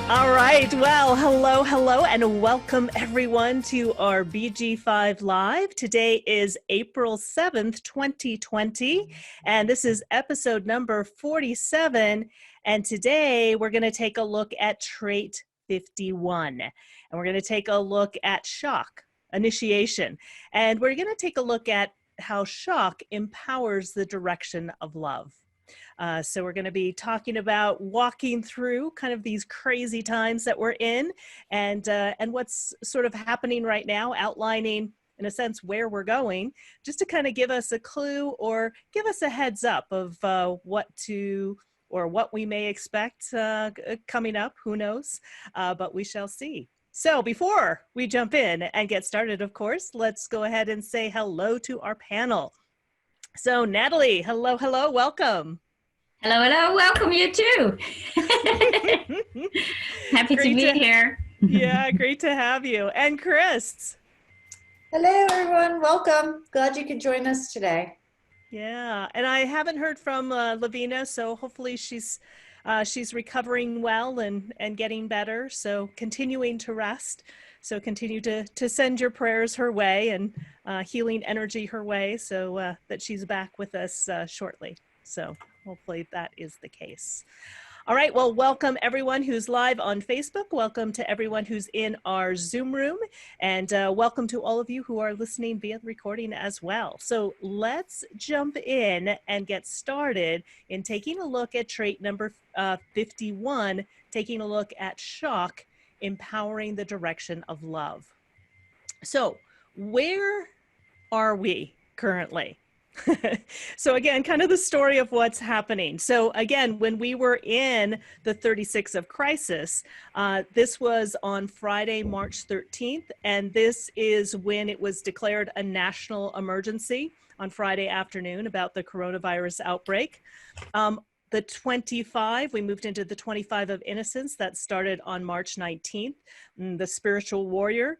All right. Well, hello, and welcome everyone to our BG5 Live. Today is April 7th, 2020, and this is episode number 47. And today we're going to take a look at trait 51, and we're going to take a look at shock, initiation, and we're going to take a look at how shock empowers the direction of love. So we're going to be talking about walking through kind of these crazy times that we're in, and what's sort of happening right now, outlining in a sense where we're going, just to kind of give us a clue or give us a heads up of what we may expect coming up. Who knows? But we shall see. So before we jump in and get started, of course, let's go ahead and say hello to our panel. So Natalie, hello, welcome. Hello, welcome you too. Happy to be here. Yeah, great to have you. And Chris. Hello everyone, welcome. Glad you could join us today. Yeah, and I haven't heard from Lavina, so hopefully she's recovering well and getting better, so continuing to rest. So continue to send your prayers her way and healing energy her way, so that she's back with us shortly. So hopefully that is the case. All right, well, welcome everyone who's live on Facebook. Welcome to everyone who's in our Zoom room, and welcome to all of you who are listening via the recording as well. So let's jump in and get started in taking a look at trait number 51, taking a look at shock, empowering the direction of love. So where are we currently? So again, kind of the story of what's happening. So again, when we were in the 36 of crisis, this was on Friday, March 13th, and this is when it was declared a national emergency on Friday afternoon about the coronavirus outbreak. The 25, we moved into the 25 of innocence that started on March 19th. The spiritual warrior,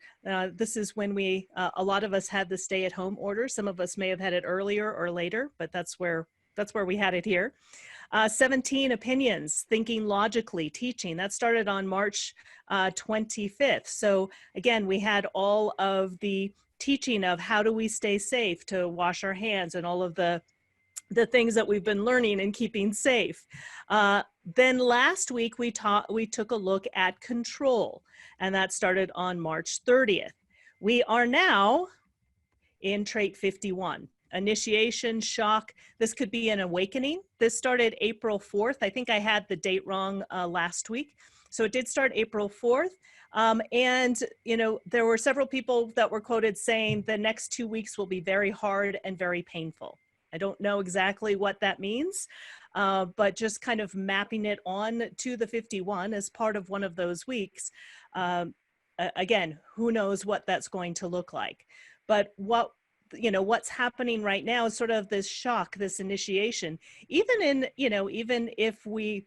this is when a lot of us had the stay-at-home order. Some of us may have had it earlier or later, but that's where we had it here. 17 opinions, thinking logically, teaching, that started on March 25th. So again, we had all of the teaching of how do we stay safe, to wash our hands, and all of the things that we've been learning and keeping safe. Then last week we took a look at control, and that started on March 30th. We are now in trait 51, initiation, shock. This could be an awakening. This started April 4th. I think I had the date wrong last week. So it did start April 4th. And, you know, there were several people that were quoted saying the next 2 weeks will be very hard and very painful. I don't know exactly what that means, but just kind of mapping it on to the 51 as part of one of those weeks. Again, who knows what that's going to look like. But what's happening right now is sort of this shock, this initiation. Even if we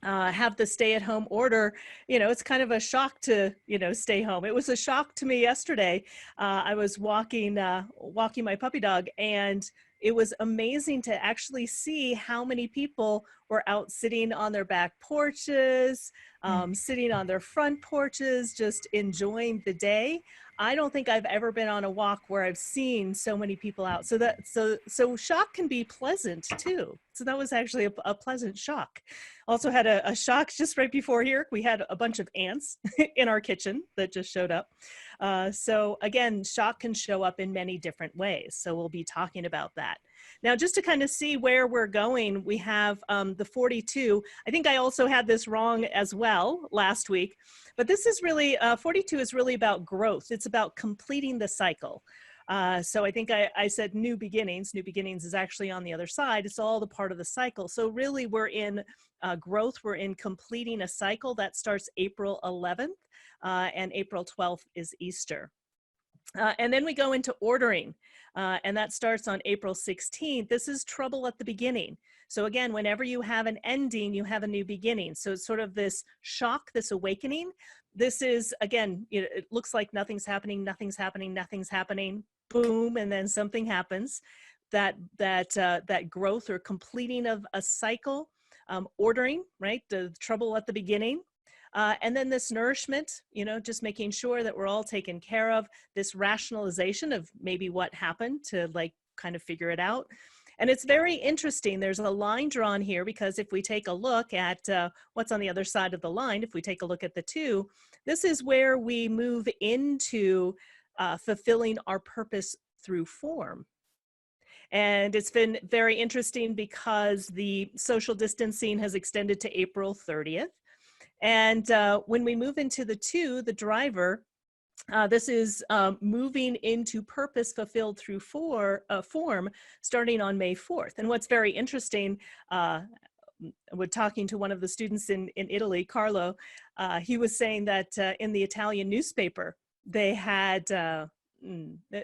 have the stay-at-home order, it's kind of a shock to, stay home. It was a shock to me yesterday. I was walking my puppy dog, and it was amazing to actually see how many people were out sitting on their back porches, sitting on their front porches, just enjoying the day. I don't think I've ever been on a walk where I've seen so many people out. So shock can be pleasant too. So that was actually a pleasant shock. Also had a shock just right before here. We had a bunch of ants in our kitchen that just showed up. So again, shock can show up in many different ways. So we'll be talking about that. Now, just to kind of see where we're going, we have the 42. I think I also had this wrong as well last week, but this is really, 42 is really about growth. It's about completing the cycle. So I think I said new beginnings. New beginnings is actually on the other side. It's all the part of the cycle. So really we're in growth. We're in completing a cycle that starts April 11th and April 12th is Easter. And then we go into ordering, and that starts on April 16th. This is trouble at the beginning. So again, whenever you have an ending, you have a new beginning. So it's sort of this shock, this awakening. This is, again, it looks like nothing's happening, boom, and then something happens. That growth or completing of a cycle, ordering, right? The trouble at the beginning. And then this nourishment, just making sure that we're all taken care of, this rationalization of maybe what happened to kind of figure it out. And it's very interesting. There's a line drawn here because if we take a look at what's on the other side of the line, if we take a look at the 2, this is where we move into fulfilling our purpose through form. And it's been very interesting because the social distancing has extended to April 30th. And when we move into the 2, the driver, this is moving into purpose fulfilled through form starting on May 4th. And what's very interesting, we're talking to one of the students in Italy, Carlo, he was saying that in the Italian newspaper, they had,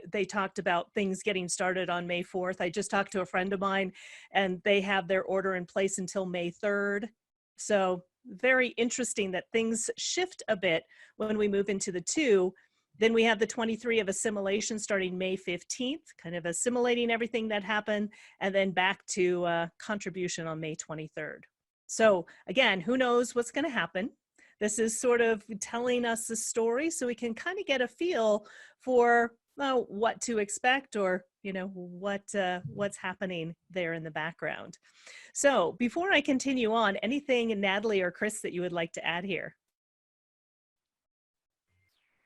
they talked about things getting started on May 4th. I just talked to a friend of mine and they have their order in place until May 3rd. So very interesting that things shift a bit when we move into the 2. Then we have the 23 of assimilation starting May 15th, kind of assimilating everything that happened, and then back to contribution on May 23rd. So again, who knows what's going to happen? This is sort of telling us the story so we can kind of get a feel for what to expect, or what's happening there in the background. So before I continue on, anything, Natalie or Chris, that you would like to add here?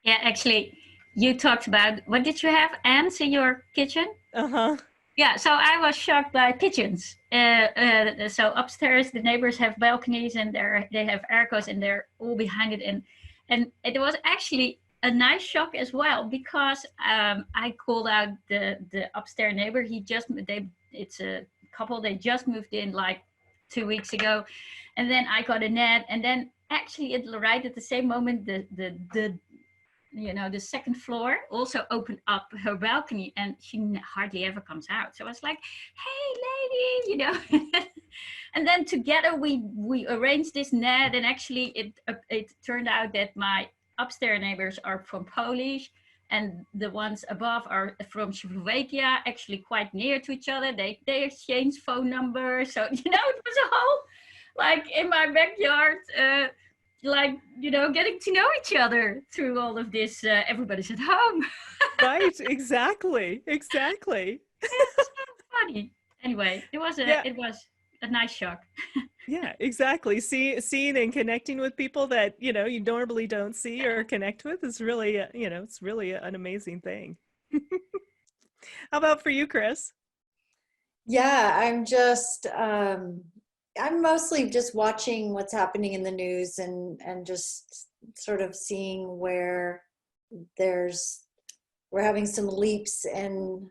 Yeah, actually, you talked about, what did you have, ants in your kitchen? Uh-huh. Yeah, so I was shocked by pigeons. So upstairs, the neighbors have balconies and they have aircos and they're all behind it. And it was actually a nice shock as well, because I called out the upstairs neighbor. It's a couple, they just moved in like 2 weeks ago. And then I got a net, and then actually right at the same moment, the second floor also opened up her balcony, and she hardly ever comes out. So I was like, hey lady, and then together we arranged this net, and actually it turned out that my upstairs neighbors are from Polish and the ones above are from Slovakia, actually quite near to each other. They exchanged phone numbers. So, it was a whole, like in my backyard, getting to know each other through all of this. Everybody's at home. Right, exactly. It's so funny. Anyway, it was a nice shock. Yeah, exactly. Seeing and connecting with people that, you normally don't see or connect with is really, it's really an amazing thing. How about for you, Chris? Yeah, I'm mostly just watching what's happening in the news and just sort of seeing where we're having some leaps in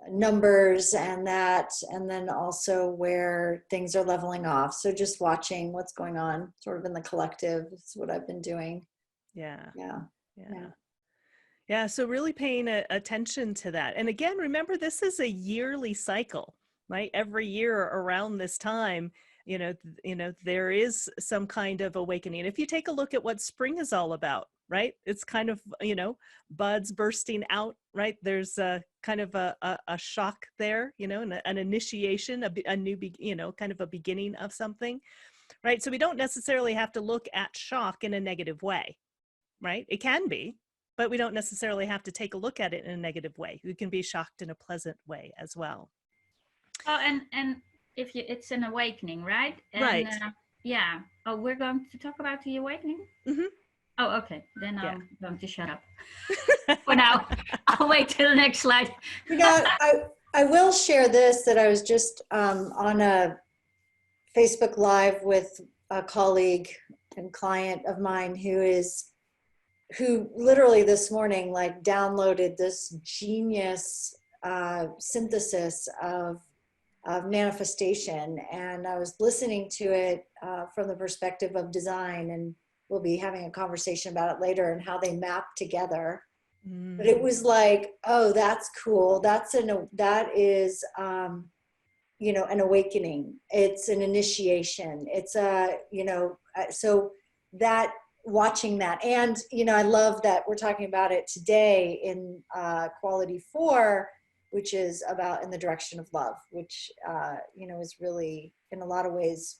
numbers and then also where things are leveling off. So just watching what's going on sort of in the collective is what I've been doing. Yeah. Yeah. Yeah, so really paying attention to that. And again, remember, this is a yearly cycle, right? Every year around this time, there is some kind of awakening. If you take a look at what spring is all about, right? It's kind of, buds bursting out, right? There's a kind of a shock there, an initiation, a new, kind of a beginning of something, right? So we don't necessarily have to look at shock in a negative way, right? It can be, but we don't necessarily have to take a look at it in a negative way. We can be shocked in a pleasant way as well. Oh, and if it's an awakening, right? And, right. Yeah. Oh, we're going to talk about the awakening? Mm-hmm. Oh, okay. Then I'm going to shut up. For now, I'll wait till the next slide. I will share this, that I was just on a Facebook Live with a colleague and client of mine who literally this morning downloaded this genius synthesis of manifestation, and I was listening to it from the perspective of design, and we'll be having a conversation about it later and how they map together. But it was like, oh, that's cool. That is an awakening. It's an initiation. It's so that watching that, and I love that we're talking about it today in quality 4, which is about in the direction of love, which is really in a lot of ways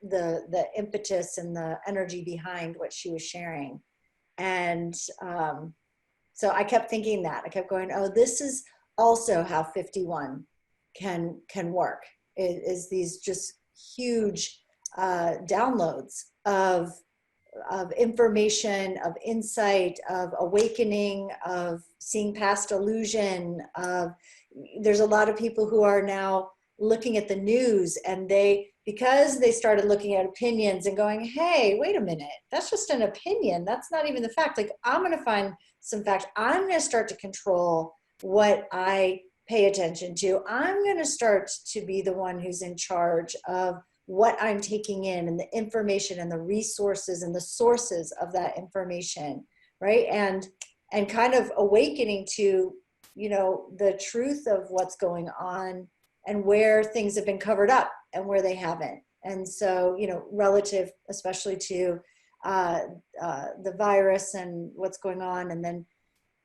the impetus and the energy behind what she was sharing. And so I kept thinking that. I kept going, oh, this is also how 51 can work, is these just huge downloads of information, of insight, of awakening, of seeing past illusion. There's a lot of people who are now looking at the news, and because they started looking at opinions and going, hey, wait a minute, that's just an opinion. That's not even the fact. Like, I'm going to find some fact. I'm going to start to control what I pay attention to. I'm going to start to be the one who's in charge of what I'm taking in, and the information and the resources and the sources of that information, right? And kind of awakening to, the truth of what's going on and where things have been covered up and where they haven't. And so, relative, especially to the virus and what's going on, and then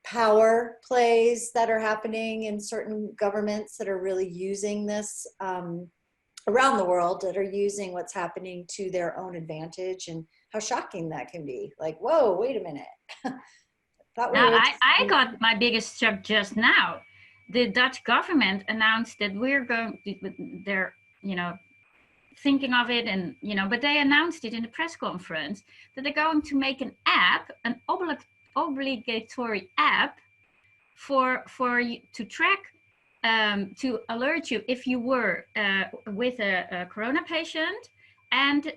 power plays that are happening in certain governments that are really using this around the world, that are using what's happening to their own advantage, and how shocking that can be. Like, whoa, wait a minute. Now, I got my biggest shock just now. The Dutch government announced that they're, thinking of it, and, but they announced it in the press conference that they're going to make an app, an obligatory app for you to track, to alert you if you were with a corona patient, and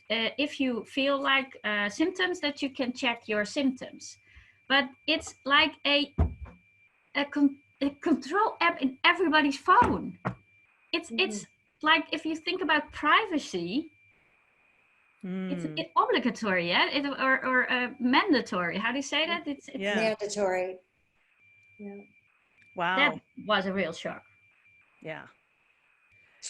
if you feel like symptoms, that you can check your symptoms. But it's like a control app in everybody's phone. It's like, if you think about privacy, it's obligatory, or mandatory. How do you say that? It's mandatory. Yeah. Wow. That was a real shock. Yeah.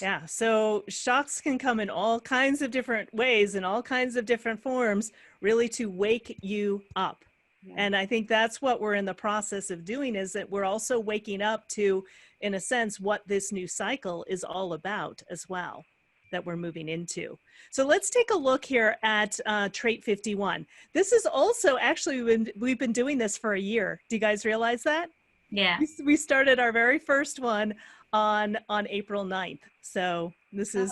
Yeah. So shocks can come in all kinds of different ways, in all kinds of different forms, really to wake you up. Yeah. And I think that's what we're in the process of doing, is that we're also waking up to, in a sense, what this new cycle is all about as well, that we're moving into. So let's take a look here at trait 51. This is also, actually, we've been doing this for a year. Do you guys realize that? Yeah. We started our very first one on April 9th. So this is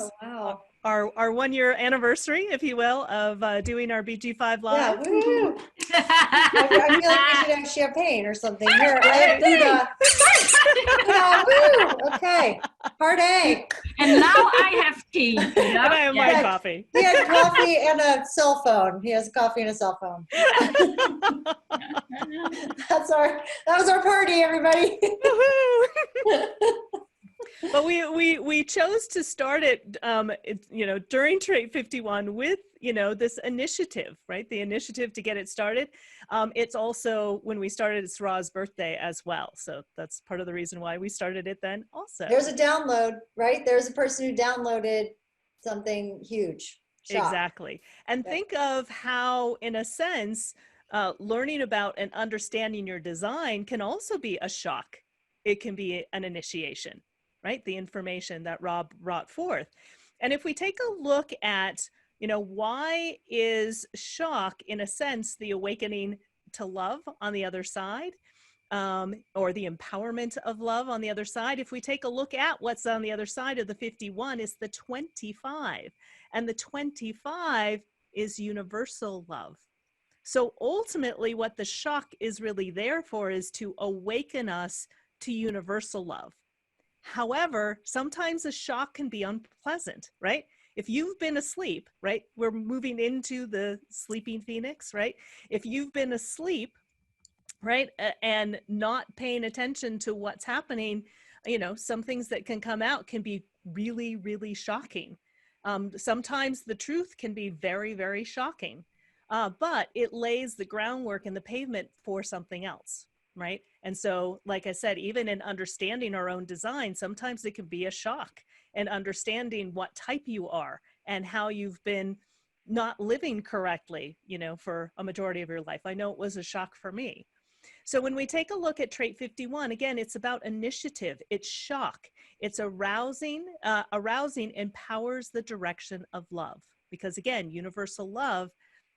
our 1 year anniversary, if you will, of doing our BG5 live. Yeah, woo! I feel like we should have champagne or something. Here, I have Buddha. Buddha, woo! Okay, part A. And now I have tea. And I have my coffee. He had coffee and a cell phone. He has coffee and a cell phone. That was our party, everybody. But we chose to start it, during trait 51 with, this initiative, right? The initiative to get it started. It's also, when we started, it's Ra's birthday as well. So that's part of the reason why we started it then also. There's a download, right? There's a person who downloaded something huge. Shock. Exactly. And think of how, in a sense, learning about and understanding your design can also be a shock. It can be an initiation, right? The information that Rob brought forth. And if we take a look at, why is shock, in a sense, the awakening to love on the other side, or the empowerment of love on the other side? If we take a look at what's on the other side of the 51, is the 25. And the 25 is universal love. So ultimately, what the shock is really there for is to awaken us to universal love. However, sometimes a shock can be unpleasant, right? If you've been asleep, right? We're moving into the sleeping phoenix, right? If you've been asleep, right, and not paying attention to what's happening, some things that can come out can be really, really shocking. Sometimes the truth can be very, very shocking, but it lays the groundwork and the pavement for something else, right? And so, like I said, even in understanding our own design, sometimes it can be a shock, and understanding what type you are and how you've been not living correctly, for a majority of your life. I know it was a shock for me. So when we take a look at trait 51, again, it's about initiative, it's shock, it's arousing. Arousing empowers the direction of love, because again, universal love,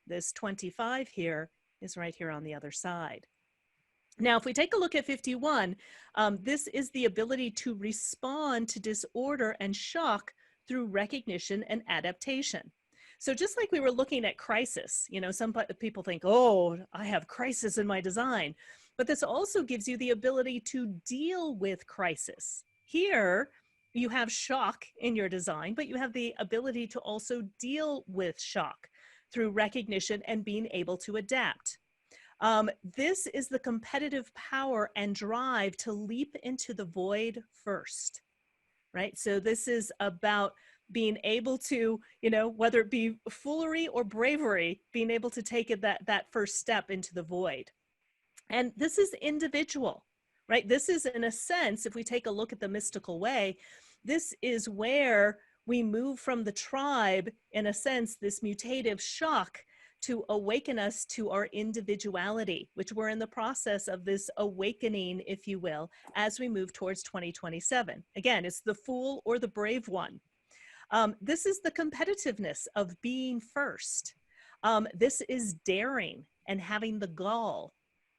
this 25 here, is right here on the other side. Now, if we take a look at 51, this is the ability to respond to disorder and shock through recognition and adaptation. So just like we were looking at crisis, you know, some people think, oh, I have crisis in my design, but this also gives you the ability to deal with crisis. Here, you have shock in your design, but you have the ability to also deal with shock through recognition and being able to adapt. This is the competitive power and drive to leap into the void first, right? So this is about being able to, you know, whether it be foolery or bravery, being able to take it that first step into the void. And this is individual, right? This is, in a sense, if we take a look at the mystical way, this is where we move from the tribe, in a sense, this mutative shock, to awaken us to our individuality, which we're in the process of this awakening, if you will, as we move towards 2027. Again, it's the fool or the brave one. This is the competitiveness of being first. This is daring and having the gall,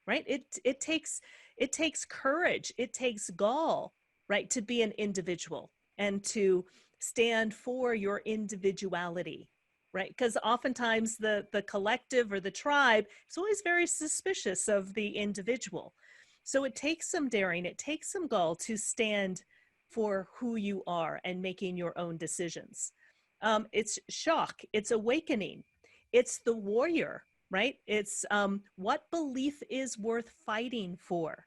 right? It takes courage, it takes gall, right, to be an individual and to stand for your individuality, right? Because oftentimes the collective or the tribe is always very suspicious of the individual. So it takes some daring, it takes some gall to stand for who you are and making your own decisions. It's shock, it's awakening, it's the warrior, right? It's what belief is worth fighting for,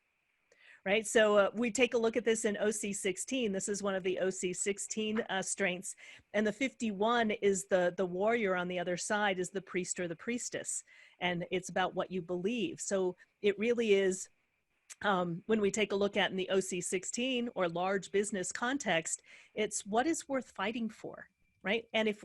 right? So we take a look at this in OC16. This is one of the OC16 strengths. And the 51 is the warrior on the other side, is the priest or the priestess. And it's about what you believe. So it really is, when we take a look at in the OC16 or large business context, it's what is worth fighting for, right? And if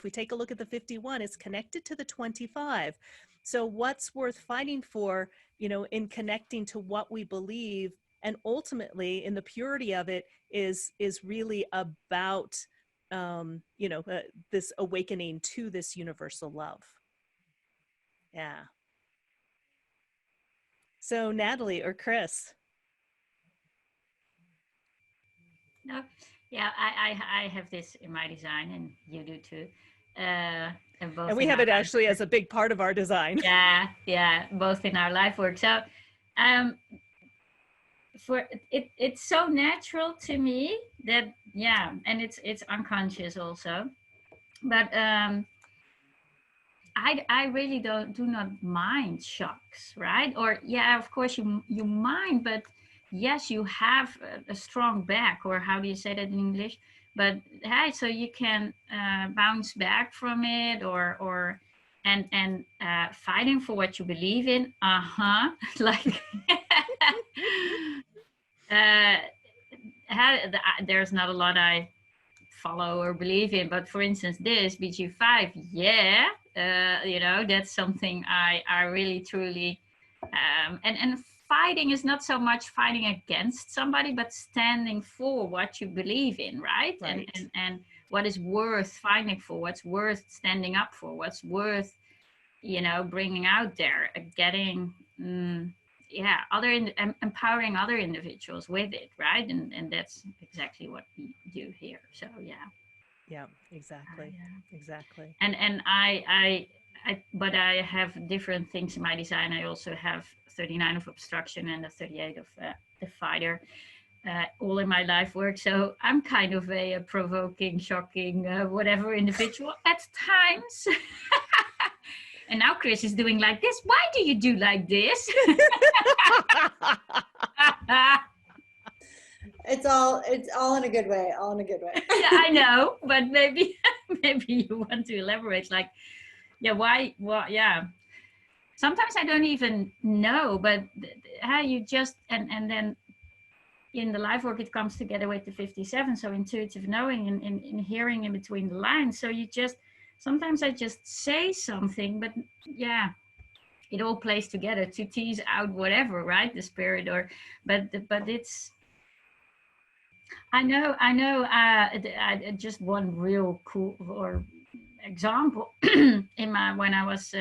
we take a look at the 51, it's connected to the 25. So what's worth fighting for, you know, in connecting to what we believe, and ultimately in the purity of it is really about, you know, this awakening to this universal love. Yeah. So Natalie or Chris? No, yeah, I have this in my design, and you do too. And we have it actually as a big part of our design. Yeah, both in our life work. So, for it's so natural to me that, yeah, and it's unconscious also, but I really do not mind shocks, right? Or yeah, of course you mind, but yes, you have a strong back, or how do you say that in English? But hey, so you can bounce back from it, or and fighting for what you believe in. Like there's not a lot I follow or believe in, but for instance, this BG5, yeah, you know, that's something I really truly and fighting is not so much fighting against somebody, but standing for what you believe in, right? And what is worth fighting for, what's worth standing up for, what's worth, you know, bringing out there, getting empowering other individuals with it, right? And that's exactly what we do here. So yeah, exactly. Exactly. And I but I have different things in my design. I also have 39 of obstruction and a 38 of the fighter, all in my life work. So I'm kind of a provoking, shocking, whatever individual at times. And now Chris is doing like this. Why do you do like this? It's all in a good way. All in a good way. Yeah, I know, but maybe you want to elaborate. Like, yeah, why? Well, yeah. Sometimes I don't even know, but how you just and then in the life work it comes together with the 57. So intuitive knowing and in hearing in between the lines. So you just sometimes I just say something, but yeah, it all plays together to tease out whatever, right? The spirit, or but it's, I know, just one real cool or example in my, when I was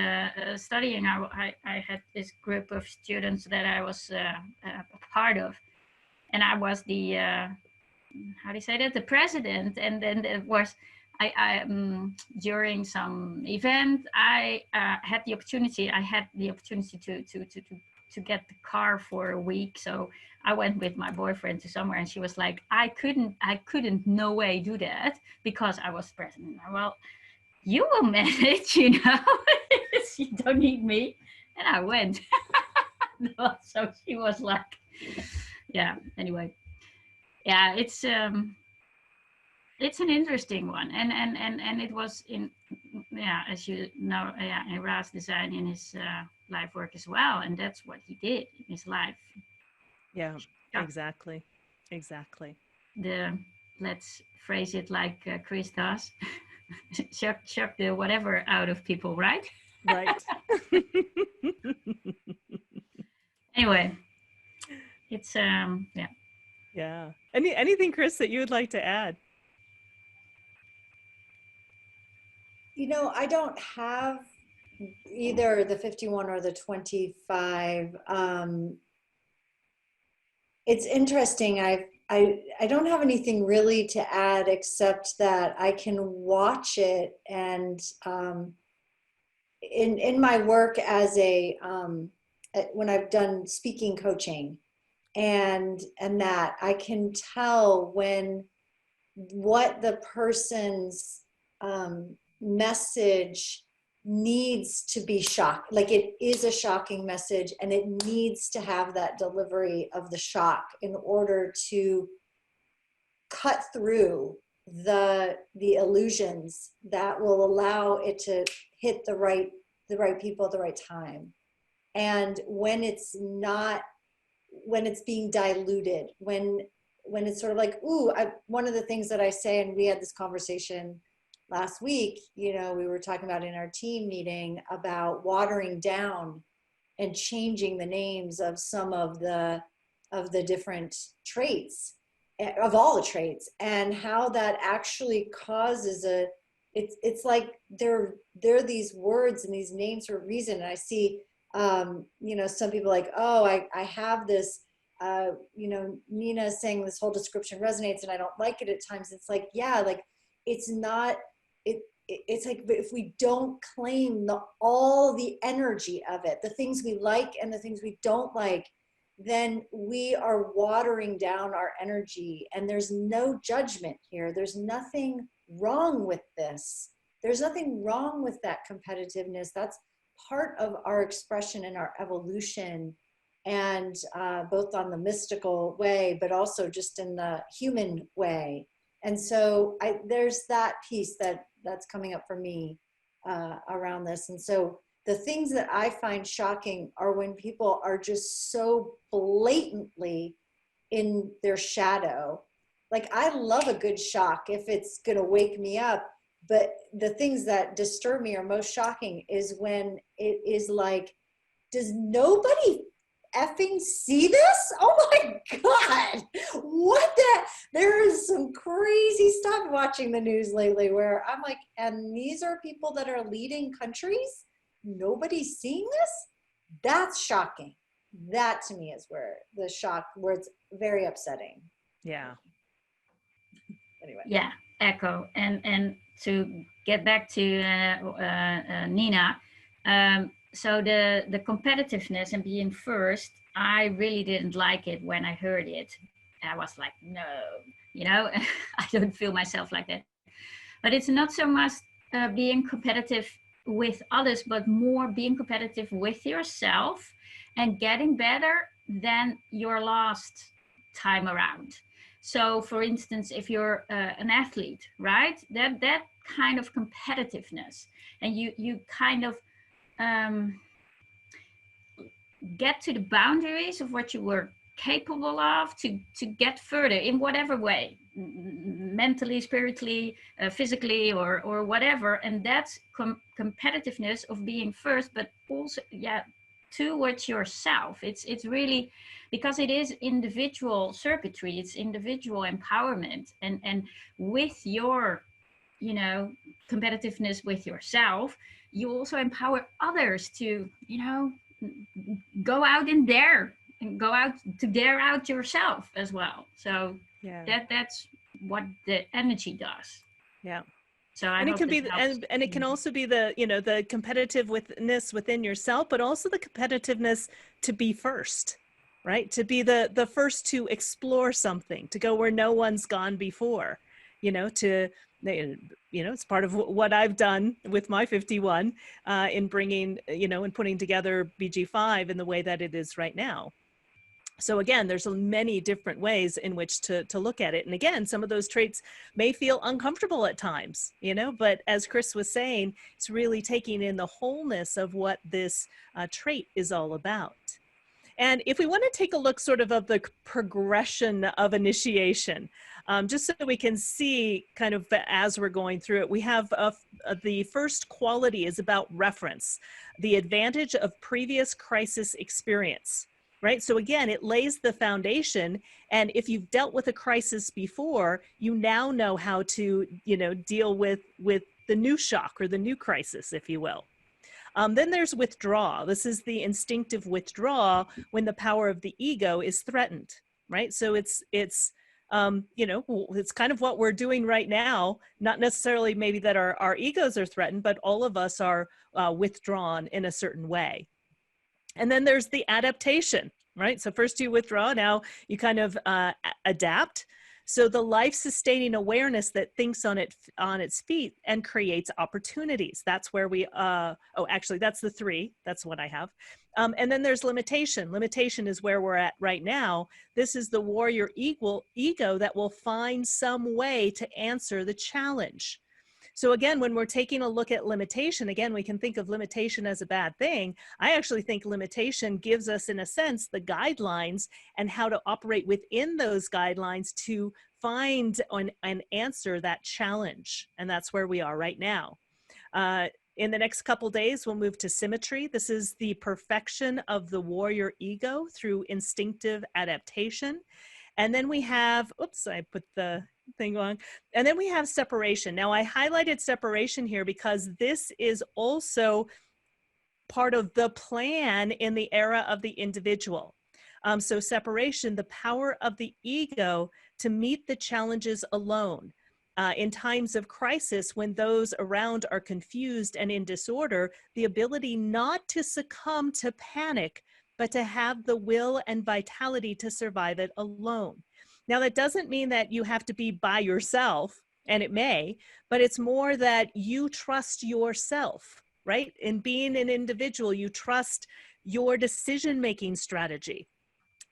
studying, I had this group of students that I was a part of, and I was the how do you say that, the president. And then there was, I during some event, I had the opportunity, to get the car for a week. So I went with my boyfriend to somewhere, and she was like, I couldn't no way do that because I was president. Well, you will manage, you know. You don't need me. And I went. So she was like, yeah, anyway. Yeah, it's an interesting one. And it was in, yeah, as you know, yeah, in Ra's design in his life work as well. And that's what he did in his life. Yeah, Yeah. exactly. Exactly. Let's phrase it like Chris does. Chuck the whatever out of people, right? Right. Anyway, it's yeah. Yeah. Anything, Chris, that you would like to add? You know, I don't have either the 51 or the 25. It's interesting. I don't have anything really to add except that I can watch it, and in my work as a when I've done speaking coaching, and that I can tell when what the person's message needs to be shocked, like it is a shocking message and it needs to have that delivery of the shock in order to cut through the illusions that will allow it to hit the right people at the right time. And when it's not, when it's being diluted, when it's sort of like, ooh, one of the things that I say, and we had this conversation last week, you know, we were talking about in our team meeting about watering down and changing the names of some of the different traits, of all the traits, and how that actually causes a, it's like they're these words and these names for a reason. And I see you know, some people like, oh, I have this, you know, Nina saying this whole description resonates and I don't like it at times. It's like, yeah, like it's not, it's like, if we don't claim all the energy of it, the things we like and the things we don't like, then we are watering down our energy. And there's no judgment here. There's nothing wrong with this. There's nothing wrong with that competitiveness. That's part of our expression and our evolution, and both on the mystical way, but also just in the human way. And so there's that piece that's coming up for me around this. And so the things that I find shocking are when people are just so blatantly in their shadow. Like, I love a good shock if it's going to wake me up. But the things that disturb me or most shocking is when it is like, does nobody effing see this? Oh my God. What the? There is some crazy stuff watching the news lately where I'm like, and these are people that are leading countries? Nobody's seeing this? That's shocking. That to me is where the shock, where it's very upsetting. Yeah. Anyway. Yeah, echo. And to get back to Nina, so the competitiveness and being first, I really didn't like it when I heard it. I was like, no, you know, I don't feel myself like that. But it's not so much being competitive with others, but more being competitive with yourself and getting better than your last time around. So, for instance, if you're an athlete, right, that kind of competitiveness, and you kind of get to the boundaries of what you were capable of to get further in whatever way, mentally, spiritually, physically, or whatever. And that's competitiveness of being first, but also, yeah, towards yourself. It's really, because it is individual circuitry, it's individual empowerment, and with your, you know, competitiveness with yourself, you also empower others to, you know, go out and dare, and go out to dare out yourself as well. So Yeah. that's what the energy does. Yeah. So I And it hope can this be, helps. and it can also be the, you know, the competitiveness within yourself, but also the competitiveness to be first, right? To be the first to explore something, to go where no one's gone before, you know, to, you know, it's part of what I've done with my 51 in bringing, you know, and putting together BG5 in the way that it is right now. So again, there's many different ways in which to look at it. And again, some of those traits may feel uncomfortable at times, you know, but as Chris was saying, it's really taking in the wholeness of what this trait is all about. And if we want to take a look sort of the progression of initiation, just so we can see kind of as we're going through it, we have the first quality is about reference, the advantage of previous crisis experience. Right. So again, it lays the foundation. And if you've dealt with a crisis before, you now know how to, you know, deal with the new shock or the new crisis, if you will. Then there's withdraw. This is the instinctive withdraw when the power of the ego is threatened, right? So it's you know, it's kind of what we're doing right now. Not necessarily maybe that our egos are threatened, but all of us are withdrawn in a certain way. And then there's the adaptation, right? So first you withdraw, now you kind of adapt. So the life-sustaining awareness that thinks on its feet and creates opportunities. That's where we, oh, actually that's the 3, that's what I have. And then there's limitation. Limitation is where we're at right now. This is the warrior ego that will find some way to answer the challenge. So again, when we're taking a look at limitation, again, we can think of limitation as a bad thing. I actually think limitation gives us, in a sense, the guidelines and how to operate within those guidelines to find and answer that challenge. And that's where we are right now. In the next couple days, we'll move to symmetry. This is the perfection of the warrior ego through instinctive adaptation. And then we have, oops, I put the thing wrong. And then we have separation. Now I highlighted separation here because this is also part of the plan in the era of the individual. So separation, the power of the ego to meet the challenges alone. In times of crisis, when those around are confused and in disorder, the ability not to succumb to panic, but to have the will and vitality to survive it alone. Now, that doesn't mean that you have to be by yourself, and it may, but it's more that you trust yourself, right? In being an individual, you trust your decision-making strategy.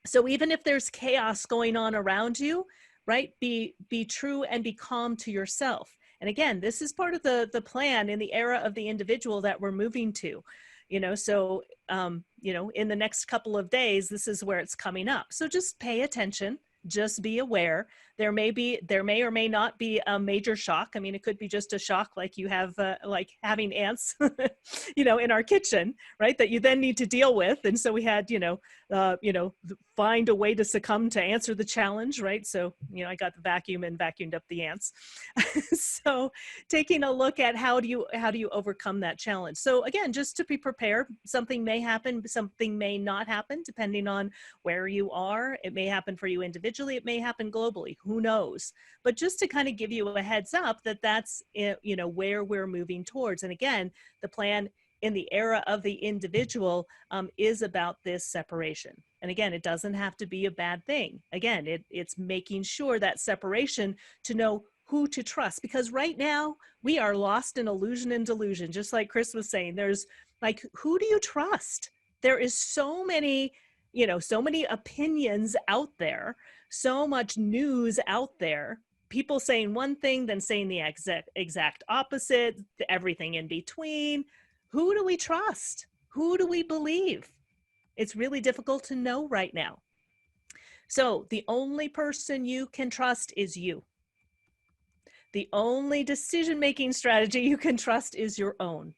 So even if there's chaos going on around you, right, be true and be calm to yourself. And again, this is part of the plan in the era of the individual that we're moving to. You know, so, you know, in the next couple of days, this is where it's coming up. So just pay attention, just be aware. There may or may not be a major shock. I mean, it could be just a shock like you have, like having ants, you know, in our kitchen, right? That you then need to deal with. And so we had, you know, find a way to succumb to answer the challenge, right? So, you know, I got the vacuum and vacuumed up the ants. So taking a look at how do you overcome that challenge? So again, just to be prepared, something may happen, something may not happen, depending on where you are. It may happen for you individually, it may happen globally, who knows? But just to kind of give you a heads up that that's, you know, where we're moving towards. And again, the plan in the era of the individual is about this separation. And again, it doesn't have to be a bad thing. Again, it's making sure that separation to know who to trust, because right now we are lost in illusion and delusion. Just like Chris was saying, there's like, who do you trust? There is so many, you know, so many opinions out there, so much news out there, people saying one thing, then saying the exact opposite, everything in between. Who do we trust? Who do we believe? It's really difficult to know right now. So the only person you can trust is you. The only decision-making strategy you can trust is your own.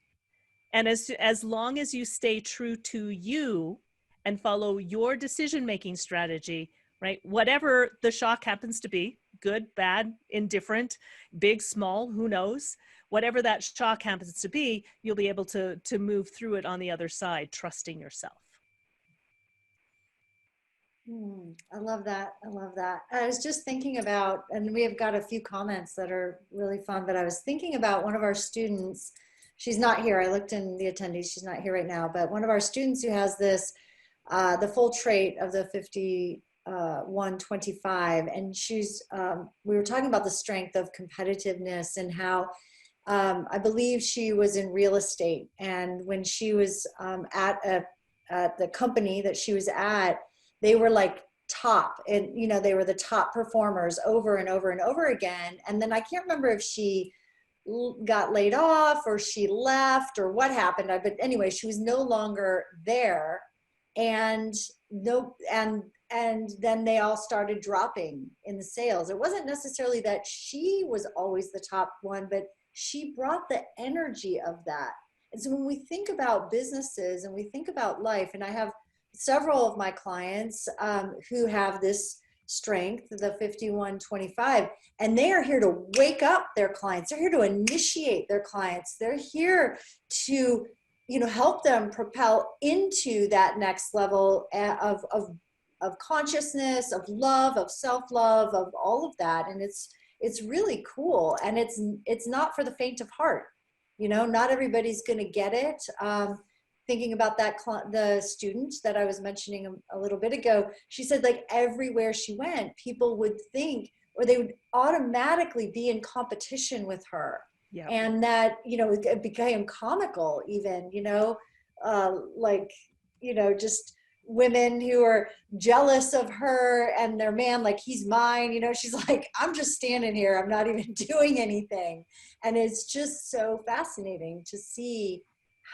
And as long as you stay true to you and follow your decision-making strategy, right? Whatever the shock happens to be, good, bad, indifferent, big, small, who knows? Whatever that shock happens to be, you'll be able to move through it on the other side, trusting yourself. I love that. I love that. I was just thinking about, and we have got a few comments that are really fun, but I was thinking about one of our students. She's not here. I looked in the attendees. She's not here right now, but one of our students who has this, the full trait of the 5125. And she's, we were talking about the strength of competitiveness and how I believe she was in real estate. And when she was at the company that she was at, they were like top, and you know, they were the top performers over and over and over again. And then I can't remember if she got laid off or she left or what happened, but anyway, she was no longer there. And then they all started dropping in the sales. It wasn't necessarily that she was always the top one, but she brought the energy of that. And so when we think about businesses and we think about life, and I have several of my clients who have this strength, the 5125, and they are here to wake up their clients. They're here to initiate their clients. They're here to, you know, help them propel into that next level of consciousness, of love, of self-love, of all of that. And it's really cool. And it's not for the faint of heart. You know, not everybody's going to get it. Thinking about that, the student that I was mentioning a little bit ago, she said like everywhere she went, people would think, or they would automatically be in competition with her. Yeah. And that, you know, it became comical even, you know, like, you know, just women who are jealous of her and their man, like he's mine, you know, she's like, I'm just standing here. I'm not even doing anything. And it's just so fascinating to see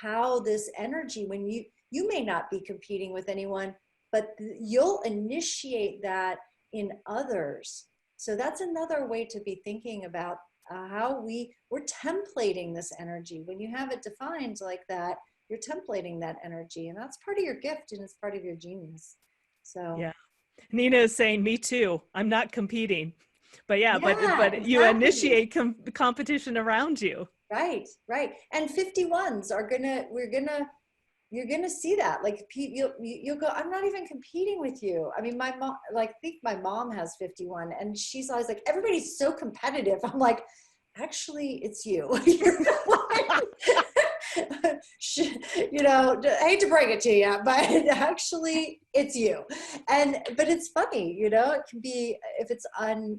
how this energy, when you may not be competing with anyone, but you'll initiate that in others. So that's another way to be thinking about how we're templating this energy. When you have it defined like that, you're templating that energy, and that's part of your gift and it's part of your genius. So yeah, Nina is saying, me too. I'm not competing, but yeah, but exactly. you initiate competition around you. Right. And 51s are you're gonna see that. Like you'll go, I'm not even competing with you. I mean, my mom, like, I think my mom has 51, and she's always like, everybody's so competitive. I'm like, actually, it's you. You know, I hate to break it to you, but actually it's you. But it's funny, you know, it can be, if it's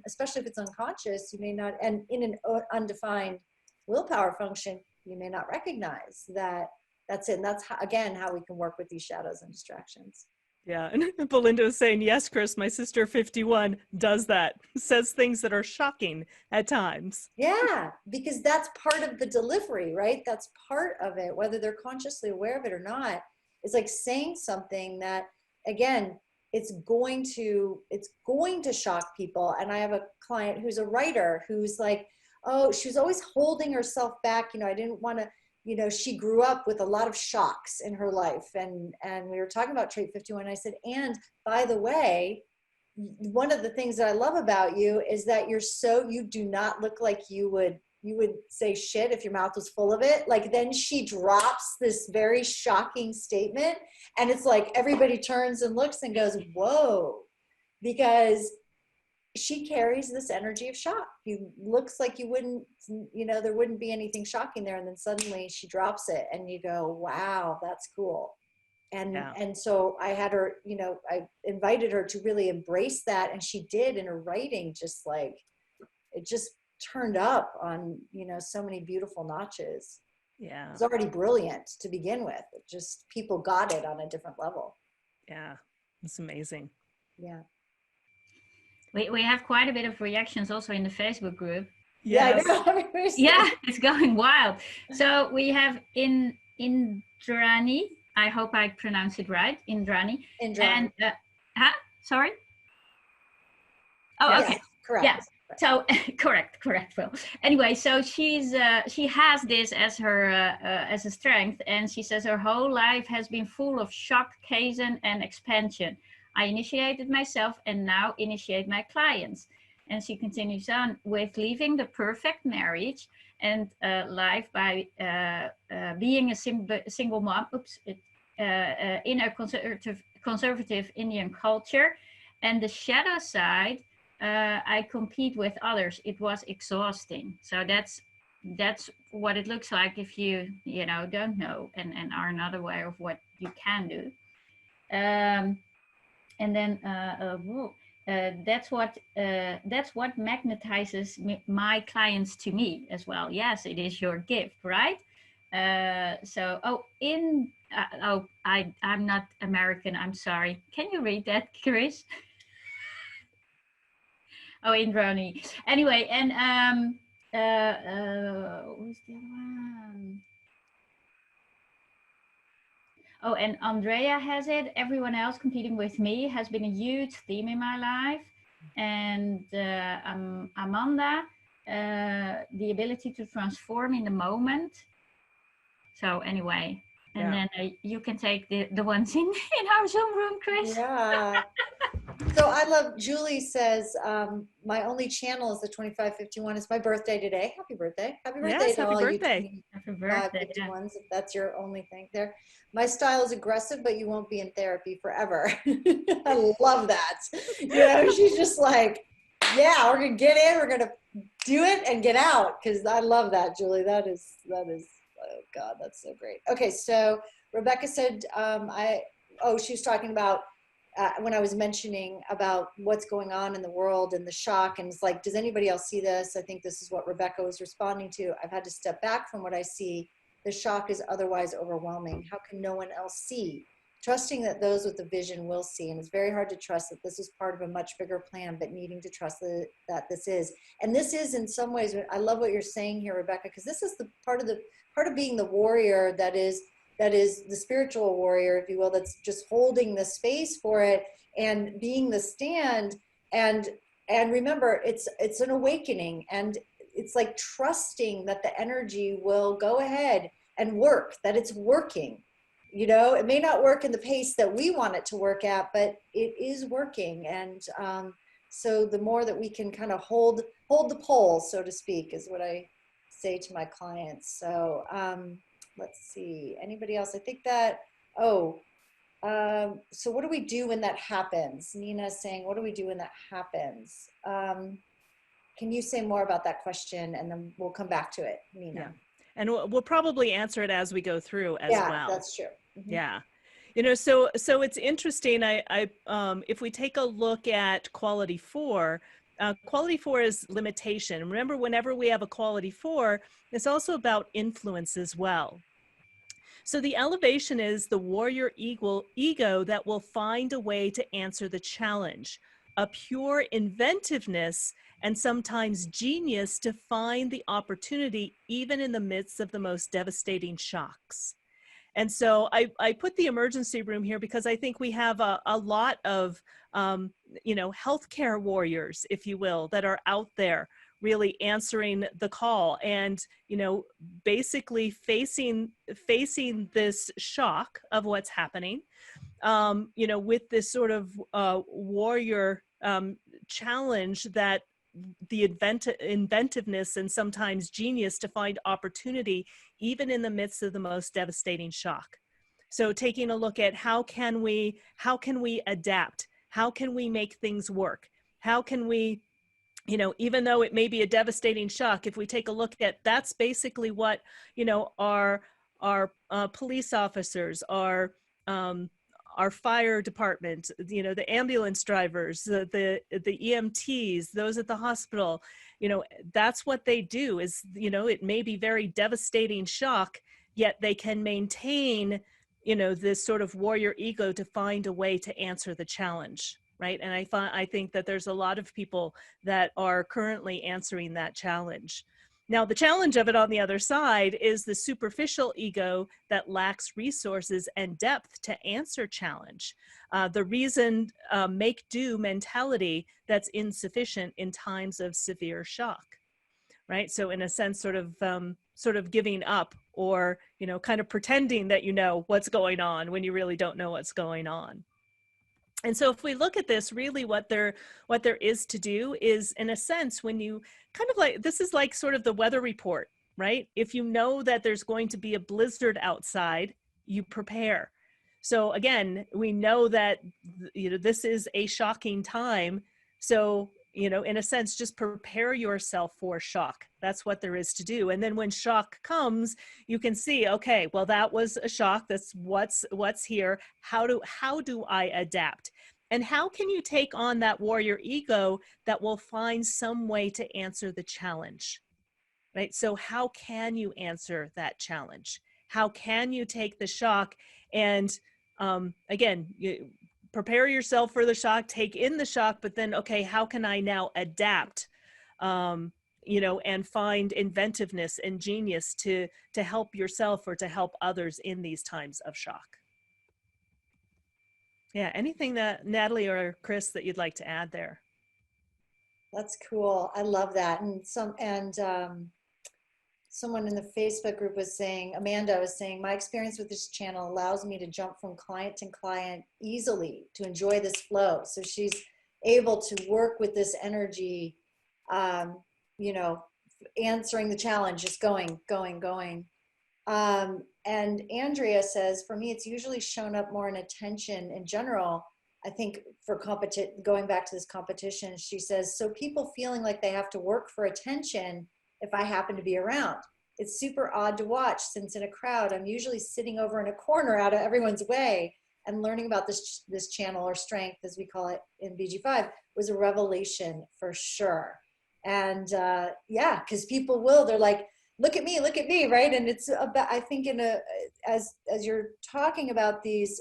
especially if it's unconscious, you may not, and in an undefined willpower function, you may not recognize that that's it. And that's how, again, how we can work with these shadows and distractions. Yeah, and Belinda was saying, yes, Chris, my sister 51 does that, says things that are shocking at times. Yeah, because that's part of the delivery, right? That's part of it, whether they're consciously aware of it or not. It's like saying something that, again, it's going to shock people. And I have a client who's a writer who's like, oh, she was always holding herself back. You know, I didn't want to, you know, she grew up with a lot of shocks in her life. And we were talking about trait 51. And I said, and by the way, one of the things that I love about you is that you do not look like you would say shit if your mouth was full of it. Like, then she drops this very shocking statement. And it's like, everybody turns and looks and goes, whoa, because she carries this energy of shock. You looks like you wouldn't, you know, there wouldn't be anything shocking there. And then suddenly she drops it and you go, wow, that's cool. And so I had her, you know, I invited her to really embrace that. And she did, in her writing, just like, it just turned up on, you know, so many beautiful notches. Yeah. It's already brilliant to begin with. It just, people got it on a different level. Yeah. It's amazing. Yeah. We have quite a bit of reactions also in the Facebook group. Yes. Yeah, I know. Yeah, it's going wild. So we have Indrani. I hope I pronounced it right. Indrani. And sorry. Oh, yes. okay. Correct. Yeah. So correct, Phil. Anyway, so she has this as her as a strength, and she says her whole life has been full of shock, occasion, and expansion. I initiated myself, and now initiate my clients. And she continues on with leaving the perfect marriage and life by being a single mom. In a conservative Indian culture, and the shadow side. I compete with others. It was exhausting. So that's what it looks like if you don't know and are not aware of what you can do. And then that's what magnetizes my clients to me as well. Yes, it is your gift, right? I'm not American. I'm sorry. Can you read that, Chris? Oh, Indrani. Anyway, and who's the other one? Oh, and Andrea has it. Everyone else competing with me has been a huge theme in my life. And Amanda, the ability to transform in the moment. So anyway, and then you can take the ones in our Zoom room, Chris. Yeah. So I love, Julie says, my only channel is the 2551. It's my birthday today. Happy birthday. Happy birthday Yes, to happy all birthday. you Happy birthday, 51s, if that's your only thing there. My style is aggressive, but you won't be in therapy forever. I love that. She's just like, yeah, we're going to get in, we're going to do it and get out. Because I love that, Julie. That is, oh God, that's so great. Okay, so Rebecca said, she was talking about when I was mentioning about what's going on in the world and the shock, and it's like, does anybody else see this? I think this is what Rebecca was responding to. I've had to step back from what I see. The shock is otherwise overwhelming. How can no one else see? Trusting that those with the vision will see. And it's very hard to trust that this is part of a much bigger plan, but needing to trust that this is. And this is, in some ways, I love what you're saying here, Rebecca, because this is the part of being the warrior that is the spiritual warrior, if you will, that's just holding the space for it and being the stand. And remember, it's an awakening, and it's like trusting that the energy will go ahead and work, that it's working. It may not work in the pace that we want it to work at, but it is working. And so the more that we can kind of hold the pole, so to speak, is what I say to my clients. So let's see, anybody else? I think that, so what do we do when that happens? Nina's saying, what do we do when that happens? Can you say more about that question, and then we'll come back to it, Nina? Yeah. And we'll probably answer it as we go through as well. Yeah, that's true. Mm-hmm. Yeah. So it's interesting. If we take a look at quality 4, quality 4 is limitation. Remember, whenever we have a quality 4, it's also about influence as well. So the elevation is the warrior ego that will find a way to answer the challenge, a pure inventiveness and sometimes genius to find the opportunity even in the midst of the most devastating shocks. And so I put the emergency room here because I think we have a lot of, healthcare warriors, if you will, that are out there really answering the call and, basically facing this shock of what's happening, with this sort of warrior challenge that the inventiveness and sometimes genius to find opportunity even in the midst of the most devastating shock. So taking a look at how can we adapt? How can we make things work? How can we, even though it may be a devastating shock, if we take a look at, that's basically what, our police officers, our fire department, the ambulance drivers, the EMTs, those at the hospital, that's what they do is, it may be very devastating shock, yet they can maintain, this sort of warrior ego to find a way to answer the challenge, right? And I think that there's a lot of people that are currently answering that challenge. Now, the challenge of it on the other side is the superficial ego that lacks resources and depth to answer challenge. The reasoned make do mentality that's insufficient in times of severe shock, right? So in a sense, sort of giving up, or, you know, kind of pretending that you know what's going on when you really don't know what's going on. And so if we look at this, really what there is to do is, in a sense, when you kind of like, this is like sort of the weather report, right? If you know that there's going to be a blizzard outside, you prepare. So again, we know that, you know, this is a shocking time. So, you know, in a sense, just prepare yourself for shock. That's what there is to do. And then when shock comes, you can see, okay, well, that was a shock. That's what's here. How do I adapt? And how can you take on that warrior ego that will find some way to answer the challenge, right? So how can you answer that challenge? How can you take the shock and, again, prepare yourself for the shock, take in the shock, but then, okay, how can I now adapt, you know, and find inventiveness and genius to help yourself or to help others in these times of shock? Yeah, anything that Natalie or Chris that you'd like to add there? That's cool. I love that. And someone in the Facebook group was saying, Amanda was saying, my experience with this channel allows me to jump from client to client easily to enjoy this flow. So she's able to work with this energy, you know, answering the challenge, just going. And Andrea says, for me, it's usually shown up more in attention in general. I think for going back to this competition, she says, so people feeling like they have to work for attention if I happen to be around. It's super odd to watch, since in a crowd, I'm usually sitting over in a corner out of everyone's way, and learning about this channel, or strength, as we call it in BG5, was a revelation for sure. And yeah, because people they're like, look at me, right? And it's about, I think, as you're talking about these,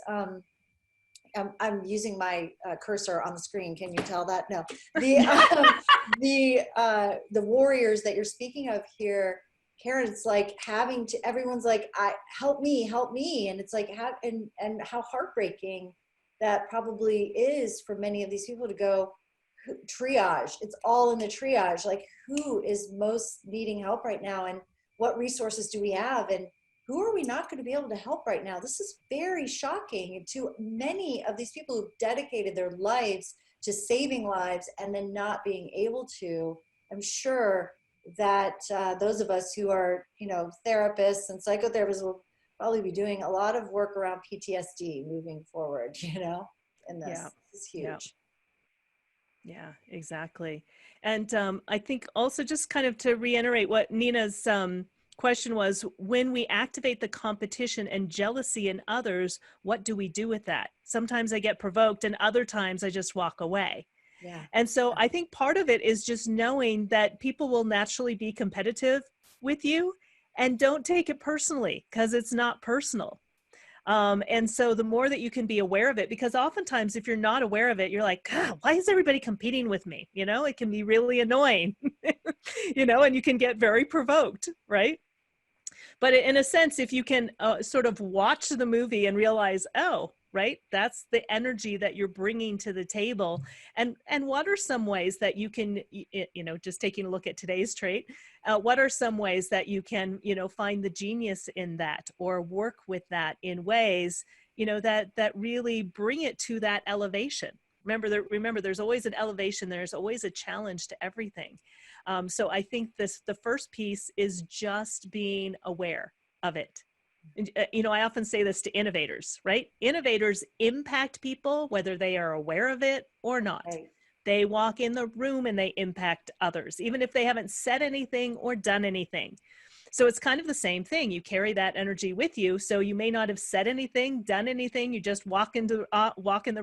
I'm using my cursor on the screen. Can you tell that? No. The warriors that you're speaking of here, Karen, it's like everyone's like, help me. And it's like, and how heartbreaking that probably is for many of these people to go triage. It's all in the triage. Like, who is most needing help right now? And what resources do we have? And who are we not going to be able to help right now? This is very shocking to many of these people who've dedicated their lives to saving lives and then not being able to. I'm sure that those of us who are, you know, therapists and psychotherapists will probably be doing a lot of work around PTSD moving forward, you know, in this. Yeah. This is huge. Yeah, exactly. And I think also, just kind of to reiterate what Nina's question was, when we activate the competition and jealousy in others, what do we do with that? Sometimes I get provoked, and other times I just walk away. Yeah. And so I think part of it is just knowing that people will naturally be competitive with you, and don't take it personally, because it's not personal. And so the more that you can be aware of it, because oftentimes if you're not aware of it, you're like, God, why is everybody competing with me? You know, it can be really annoying, you know, and you can get very provoked, right? But in a sense, if you can sort of watch the movie and realize, oh, right, that's the energy that you're bringing to the table. And what are some ways that you can, you know, just taking a look at today's trait, what are some ways that you can, you know, find the genius in that, or work with that in ways, you know, that really bring it to that elevation. Remember, there's always an elevation. There's always a challenge to everything. So I think the first piece is just being aware of it. You know, I often say this to innovators, right? Innovators impact people, whether they are aware of it or not. Right. They walk in the room and they impact others, even if they haven't said anything or done anything. So it's kind of the same thing. You carry that energy with you. So you may not have said anything, done anything. You just walk in the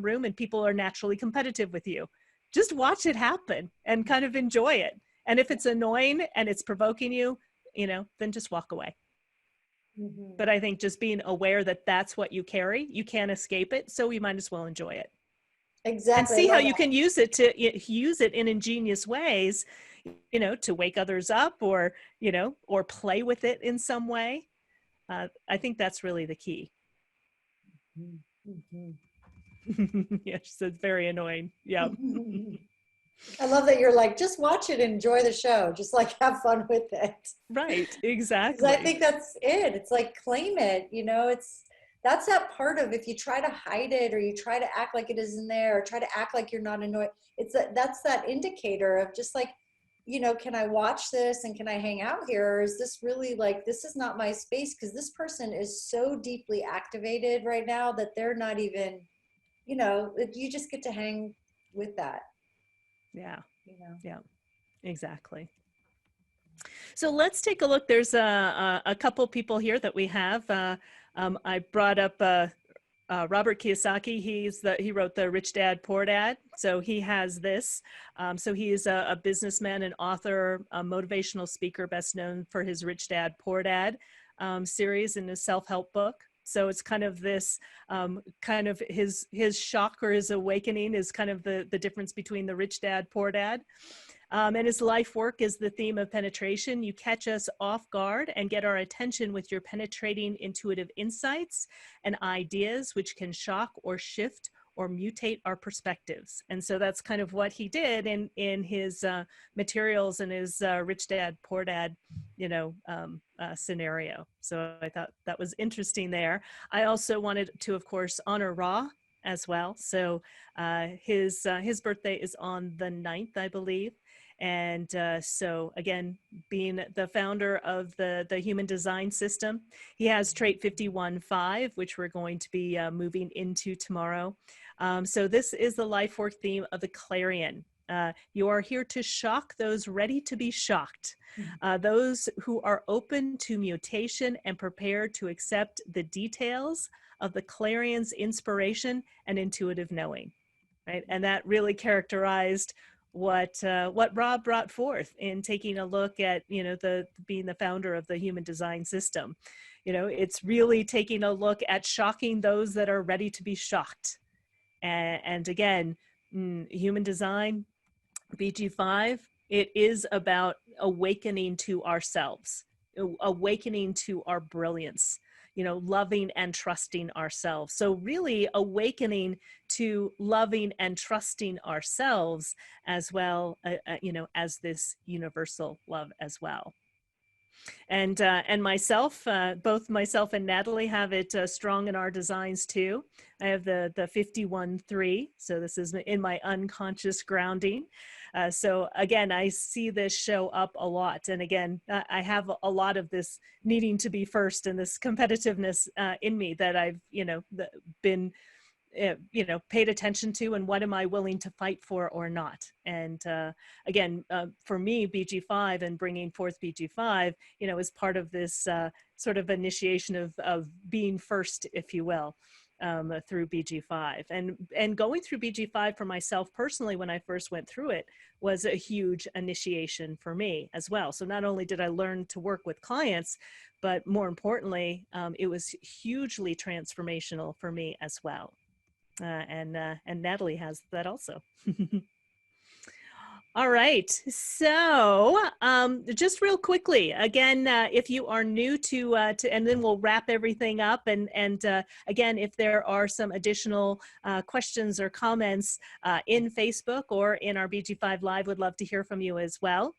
room, and people are naturally competitive with you. Just watch it happen and kind of enjoy it. And if it's annoying and it's provoking you, you know, then just walk away. Mm-hmm. But I think just being aware that that's what you carry, you can't escape it. So you might as well enjoy it. Exactly. And see how you can use it in ingenious ways, to wake others up, or, or play with it in some way. I think that's really the key. Mm-hmm. Yes, it's very annoying. Yeah. I love that you're like, just watch it and enjoy the show. Just like have fun with it. Right, 'Cause exactly. I think that's it. It's like, claim it, that's that part of, if you try to hide it or you try to act like it isn't there or try to act like you're not annoyed, that's that indicator of just like, can I watch this and can I hang out here? Or is this really like, this is not my space, because this person is so deeply activated right now that they're not even, you just get to hang with that. Yeah, You know. yeah, exactly. So let's take a look. There's a couple people here that we have. I brought up Robert Kiyosaki. He wrote the Rich Dad Poor Dad. So he has this. So he is a businessman and author, a motivational speaker, best known for his Rich Dad Poor Dad series and his self-help book. So it's kind of this, kind of his shock or his awakening is kind of the difference between the Rich Dad Poor Dad. And his life work is the theme of penetration. You catch us off guard and get our attention with your penetrating intuitive insights and ideas, which can shock or shift or mutate our perspectives. And so that's kind of what he did in his materials and his Rich Dad, Poor Dad, scenario. So I thought that was interesting there. I also wanted to, of course, honor Ra as well. So his birthday is on the 9th, I believe. And so again, being the founder of the human design system, he has trait 51.5, which we're going to be moving into tomorrow. So this is the life work theme of the Clarion. You are here to shock those ready to be shocked, those who are open to mutation and prepared to accept the details of the Clarion's inspiration and intuitive knowing, right? And that really characterized what Rob brought forth in taking a look at, being the founder of the human design system. It's really taking a look at shocking those that are ready to be shocked. And again, human design, BG5, it is about awakening to ourselves, awakening to our brilliance, loving and trusting ourselves. So really awakening to loving and trusting ourselves as well, as this universal love as well. And myself, both myself and Natalie have it strong in our designs too. I have the 51.3, so this is in my unconscious grounding. So again, I see this show up a lot. And again, I have a lot of this needing to be first and this competitiveness in me that I've, been, paid attention to, and what am I willing to fight for or not. And again, for me, BG5 and bringing forth BG5, is part of this sort of initiation of being first, if you will. Through BG5 and going through BG5 for myself personally, when I first went through it, was a huge initiation for me as well. So not only did I learn to work with clients, but more importantly, it was hugely transformational for me as well. And Natalie has that also. All right, so just real quickly, again, if you are new to, and then we'll wrap everything up. And again, if there are some additional questions or comments in Facebook or in our BG5 Live, would love to hear from you as well.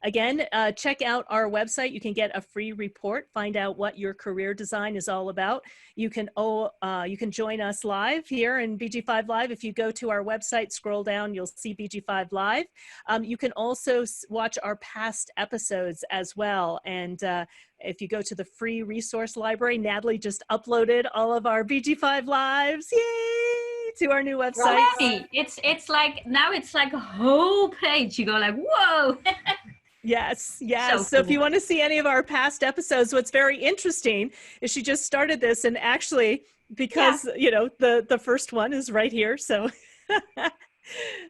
Again, check out our website. You can get a free report, find out what your career design is all about. You can join us live here in BG5 Live. If you go to our website, scroll down, you'll see BG5 Live. You can also watch our past episodes as well. And if you go to the free resource library, Natalie just uploaded all of our BG5 Lives. Yay! To our new website. Right. It's like, now it's like a whole page. You go like, whoa. Yes. So If you want to see any of our past episodes, what's very interesting is she just started this, and actually, because the first one is right here, so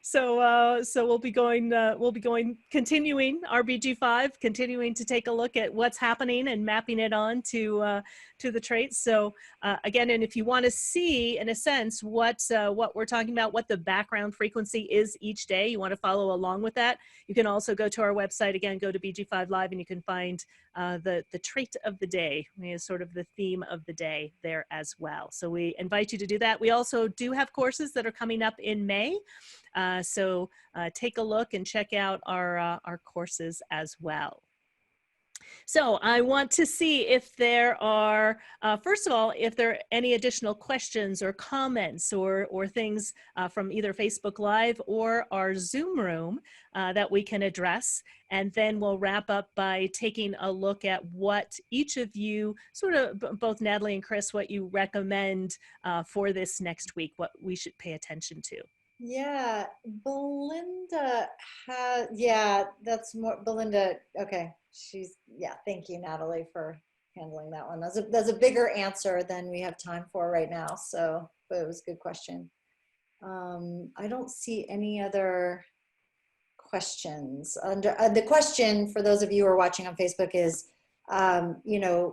So we'll be going, continuing our BG5, continuing to take a look at what's happening and mapping it on to the traits. So again, and if you want to see, in a sense, what we're talking about, what the background frequency is each day, you want to follow along with that, you can also go to our website. Again, go to BG5 Live, and you can find the trait of the day, is sort of the theme of the day there as well. So we invite you to do that. We also do have courses that are coming up in May. So take a look and check out our courses as well. So I want to see if there are, first of all, if there are any additional questions or comments or things from either Facebook Live or our Zoom room that we can address. And then we'll wrap up by taking a look at what each of you, sort of both Natalie and Chris, what you recommend for this next week, what we should pay attention to. Yeah, Belinda has, yeah, that's more Belinda. Okay. Thank you, Natalie, for handling that one. That's a bigger answer than we have time for right now. So, but it was a good question. I don't see any other questions. The question for those of you who are watching on Facebook is,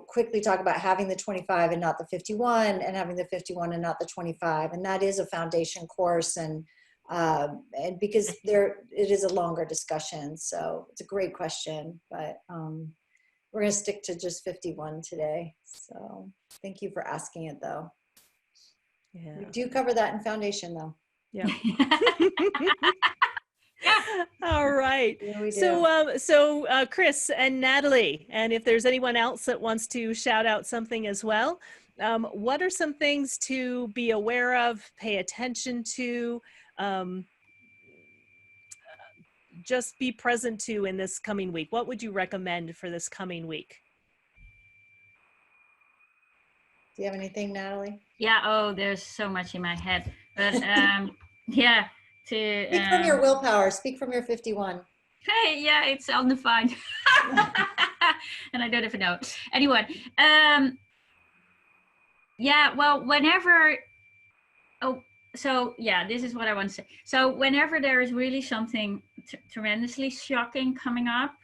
quickly talk about having the 25 and not the 51, and having the 51 and not the 25. And that is a foundation course, and because it is a longer discussion. So it's a great question, but we're going to stick to just 51 today. So thank you for asking it, though. Yeah. We do cover that in foundation, though. Yeah. Yeah. All right. Yeah, we do. So Chris and Natalie, and if there's anyone else that wants to shout out something as well, what are some things to be aware of, pay attention to, just be present to in this coming week? What would you recommend for this coming week? Do you have anything, Natalie? Yeah. Oh, there's so much in my head, but yeah. To Speak from your willpower. Speak from your 51. Hey, yeah, it's on the fine. And I don't even know. Anyway, yeah, well, whenever, so yeah, this is what I want to say. So whenever there is really something tremendously shocking coming up,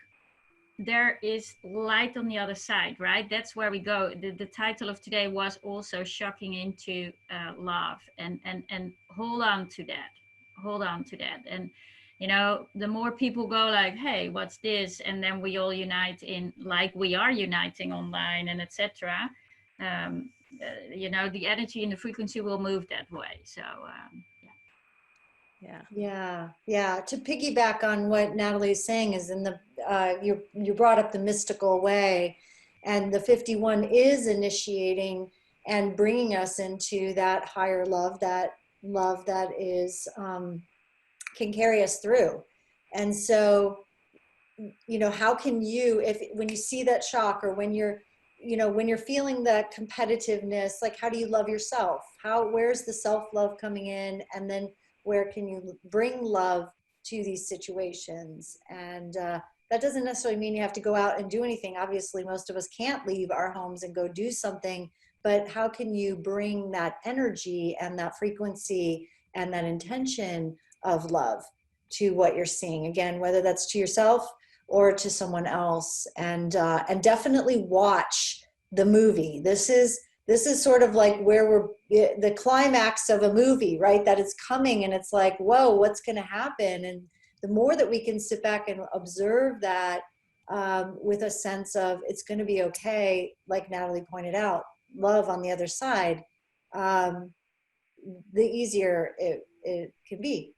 there is light on the other side, right? That's where we go. The title of today was also shocking into love, and hold on to that. Hold on to that. And the more people go like, hey, what's this? And then we all unite in, like we are uniting online and etc. The energy and the frequency will move that way. So Yeah. To piggyback on what Natalie is saying is you brought up the mystical way, and the 51 is initiating and bringing us into that higher love, that is can carry us through. And so, how can you, when you see that shock, or when you're feeling that competitiveness, like, how do you love yourself? Where's the self-love coming in? And then where can you bring love to these situations? And that doesn't necessarily mean you have to go out and do anything. Obviously, most of us can't leave our homes and go do something, but how can you bring that energy and that frequency and that intention of love to what you're seeing? Again, whether that's to yourself or to someone else. And definitely watch the movie. This is sort of like where the climax of a movie, right? That is coming, and it's like, whoa, what's going to happen? And the more that we can sit back and observe that with a sense of it's going to be okay, like Natalie pointed out, love on the other side, the easier it can be.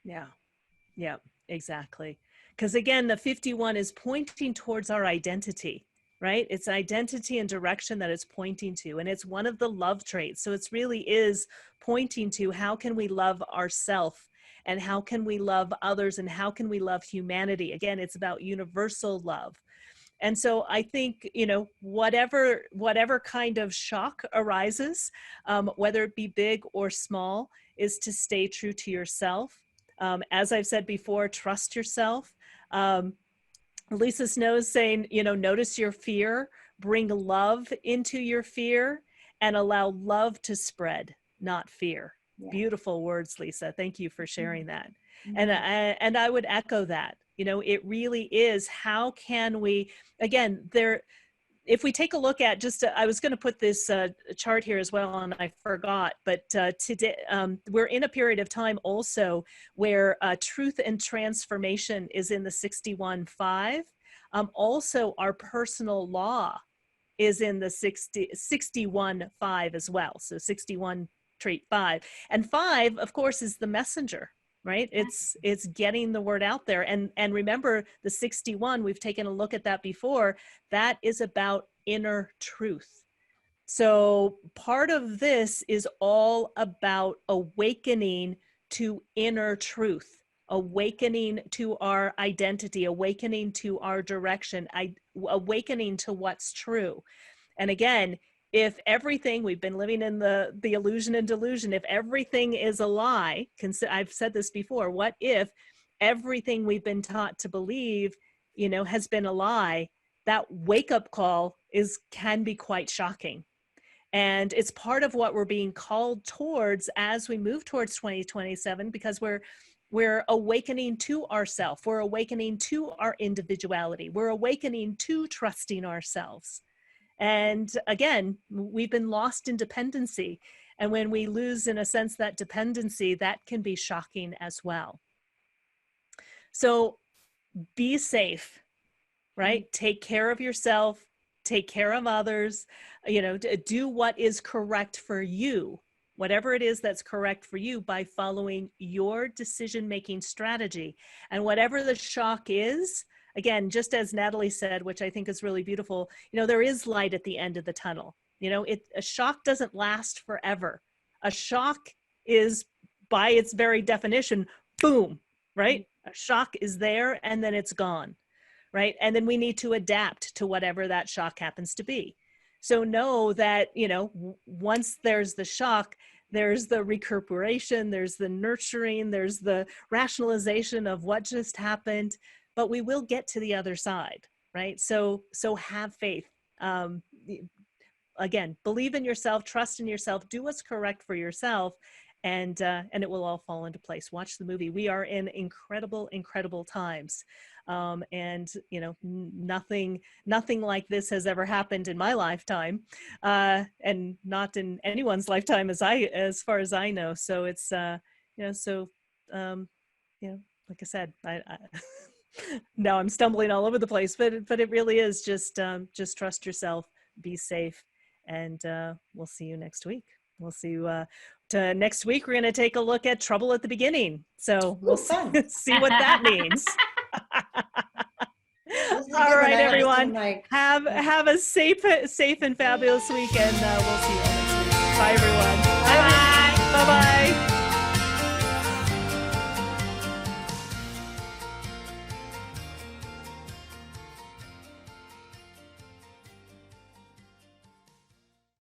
Yeah, exactly. Because again, the 51 is pointing towards our identity, right? It's identity and direction that it's pointing to, and it's one of the love traits. So it really is pointing to how can we love ourselves, and how can we love others, and how can we love humanity? Again, it's about universal love. And so I think, whatever kind of shock arises, whether it be big or small, is to stay true to yourself. As I've said before, trust yourself. Lisa Snow's saying, notice your fear, bring love into your fear, and allow love to spread, not fear. Yeah. Beautiful words, Lisa. Thank you for sharing that. Mhm. And I would echo that. You know, it really is, how can we, again, if we take a look at just, I was going to put this chart here as well, and I forgot, but today we're in a period of time also where truth and transformation is in the 61.5. Also, our personal law is in the 61.5 as well. So 61 trait 5. And 5, of course, is the messenger, right? It's getting the word out there. And remember, the 61, we've taken a look at that before, that is about inner truth. So part of this is all about awakening to inner truth, awakening to our identity, awakening to our direction, awakening to what's true. And again, if everything, we've been living in the illusion and delusion, if everything is a lie, I've said this before, what if everything we've been taught to believe, you know, has been a lie? That wake-up call can be quite shocking. And it's part of what we're being called towards as we move towards 2027, because we're awakening to ourself. We're awakening to our individuality. We're awakening to trusting ourselves. And again, we've been lost in dependency. And when we lose, in a sense, that dependency, that can be shocking as well. So be safe, right? Take care of yourself, take care of others, you know, do what is correct for you, whatever it is that's correct for you, by following your decision-making strategy. And whatever the shock is, again, just as Natalie said, which I think is really beautiful, you know, there is light at the end of the tunnel. You know, a shock doesn't last forever. A shock is, by its very definition, boom, right? A shock is there and then it's gone, right? And then we need to adapt to whatever that shock happens to be. So know that, you know, once there's the shock, there's the recuperation, there's the nurturing, there's the rationalization of what just happened, but we will get to the other side, right? So have faith. Again, believe in yourself, trust in yourself, do what's correct for yourself, and it will all fall into place. Watch the movie. We are in incredible, incredible times. And you know, nothing like this has ever happened in my lifetime, and not in anyone's lifetime as far as I know. So it's you know, so you know, like I said, I now I'm stumbling all over the place, but it really is just trust yourself, be safe, and we'll see you next week. We'll see you next week. We're going to take a look at trouble at the beginning. So we'll see what that means. All right, everyone. Have a safe and fabulous weekend. We'll see you all next week. Bye, everyone. Bye-bye. Bye-bye.